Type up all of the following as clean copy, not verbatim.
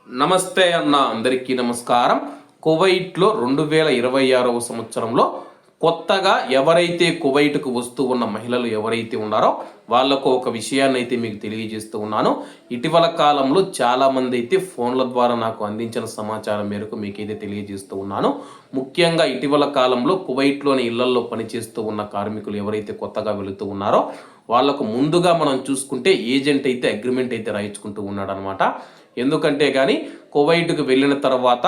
నమస్తే అన్న అందరికీ నమస్కారం. కువైట్లో 2026వ సంవత్సరంలో కొత్తగా ఎవరైతే కువైట్కు వస్తూ ఉన్న మహిళలు ఎవరైతే ఉన్నారో వాళ్ళకు ఒక విషయాన్ని అయితే మీకు తెలియజేస్తూ ఉన్నాను. ఇటీవల కాలంలో చాలామంది అయితే ఫోన్ల ద్వారా నాకు అందించిన సమాచారం మేరకు మీకైతే తెలియజేస్తూ ఉన్నాను. ముఖ్యంగా ఇటీవల కాలంలో కువైట్లోని ఇళ్లల్లో పనిచేస్తూ ఉన్న కార్మికులు ఎవరైతే కొత్తగా వెళుతూ ఉన్నారో వాళ్ళకు ముందుగా మనం చూసుకుంటే ఏజెంట్ అయితే అగ్రిమెంట్ అయితే రాయించుకుంటూ ఉన్నాడు అనమాట. ఎందుకంటే కానీ కువైట్కు వెళ్ళిన తర్వాత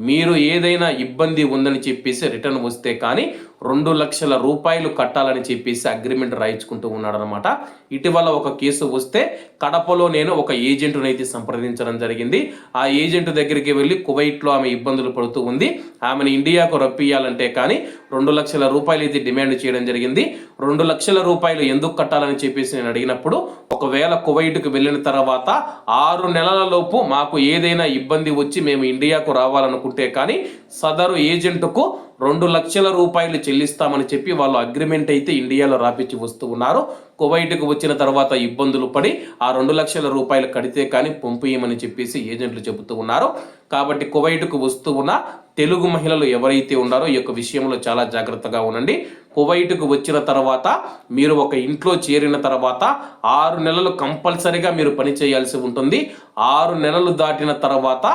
మీరు ఏదైనా ఇబ్బంది ఉందని చెప్పేసి రిటర్న్ వస్తే కానీ 2 లక్షల రూపాయలు కట్టాలని చెప్పేసి అగ్రిమెంట్ రాయించుకుంటూ ఉన్నాడు అనమాట. ఇటీవల ఒక కేసు వస్తే కడపలో నేను ఒక ఏజెంట్ను అయితే సంప్రదించడం జరిగింది. ఆ ఏజెంట్ దగ్గరికి వెళ్ళి కువైట్లో ఆమె ఇబ్బందులు పడుతూ ఉంది, ఆమెను ఇండియాకు రప్పియాలంటే కానీ 2 లక్షల రూపాయలు అయితే డిమాండ్ చేయడం జరిగింది. 2 లక్షల రూపాయలు ఎందుకు కట్టాలని చెప్పేసి నేను అడిగినప్పుడు, ఒకవేళ కువైట్కు వెళ్ళిన తర్వాత 6 నెలల లోపు మాకు ఏదైనా ఇబ్బంది వచ్చి మేము ఇండియాకు రావాలనుకుంటే కానీ సదరు ఏజెంట్కు 2 లక్షల రూపాయలు చెల్లిస్తామని చెప్పి వాళ్ళు అగ్రిమెంట్ అయితే ఇండియాలో రాపించి వస్తూ ఉన్నారు. కువైట్కు వచ్చిన తర్వాత ఇబ్బందులు పడి ఆ 2 లక్షల రూపాయలు కడితే కానీ పంపియమని చెప్పేసి ఏజెంట్లు చెబుతూ ఉన్నారు. కాబట్టి కువైట్కు వస్తూ ఉన్న తెలుగు మహిళలు ఎవరైతే ఉన్నారో ఈ యొక్క విషయంలో చాలా జాగ్రత్తగా ఉండండి. కువైట్కు వచ్చిన తర్వాత మీరు ఒక ఇంట్లో చేరిన తర్వాత 6 నెలలు కంపల్సరిగా మీరు పని చేయాల్సి ఉంటుంది. 6 నెలలు దాటిన తర్వాత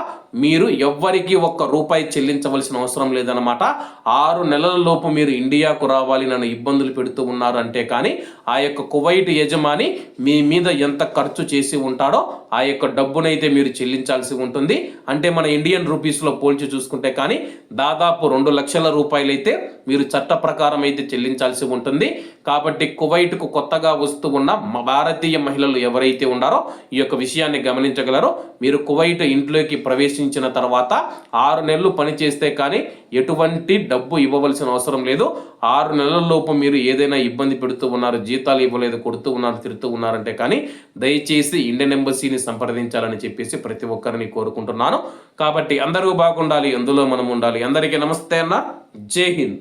మీరు ఎవ్వరికి ₹1 చెల్లించవలసిన అవసరం లేదనమాట. 6 నెలల లోపు మీరు ఇండియాకు రావాలి, నన్ను ఇబ్బందులు పెడుతూ ఉన్నారు అంటే కానీ ఆ యొక్క కువైట్ యజమాని మీ మీద ఎంత ఖర్చు చేసి ఉంటాడో ఆ యొక్క డబ్బునైతే మీరు చెల్లించాల్సి ఉంటుంది. అంటే మన ఇండియన్ రూపీస్లో పోల్చి చూసుకుంటే కానీ దాదాపు 2 లక్షల రూపాయలు అయితే మీరు చట్ట ప్రకారం అయితే చెల్లించాల్సి ఉంటుంది. కాబట్టి కువైట్కు కొత్తగా వస్తూ ఉన్న భారతీయ మహిళలు ఎవరైతే ఉన్నారో ఈ యొక్క విషయాన్ని గమనించగలరో. మీరు కువైట్ ఇంట్లోకి ప్రవేశించిన తర్వాత 6 నెలలు పని చేస్తే కానీ ఎటువంటి డబ్బు ఇవ్వవలసిన అవసరం లేదు. 6 నెలల లోపు మీరు ఏదైనా ఇబ్బంది పెడుతూ ఉన్నారు, జీతాలు ఇవ్వలేదు, కొడుతూ ఉన్నారు, తిడుతూ ఉన్నారంటే కానీ దయచేసి ఇండియన్ ఎంబసీని సంప్రదించాలని చెప్పేసి ప్రతి ఒక్కరిని కోరుకుంటున్నాను. కాబట్టి అందరూ బాగుండాలి, అందులో మనం ఉండాలి. అందరికీ నమస్తే అన్న, జై హింద్.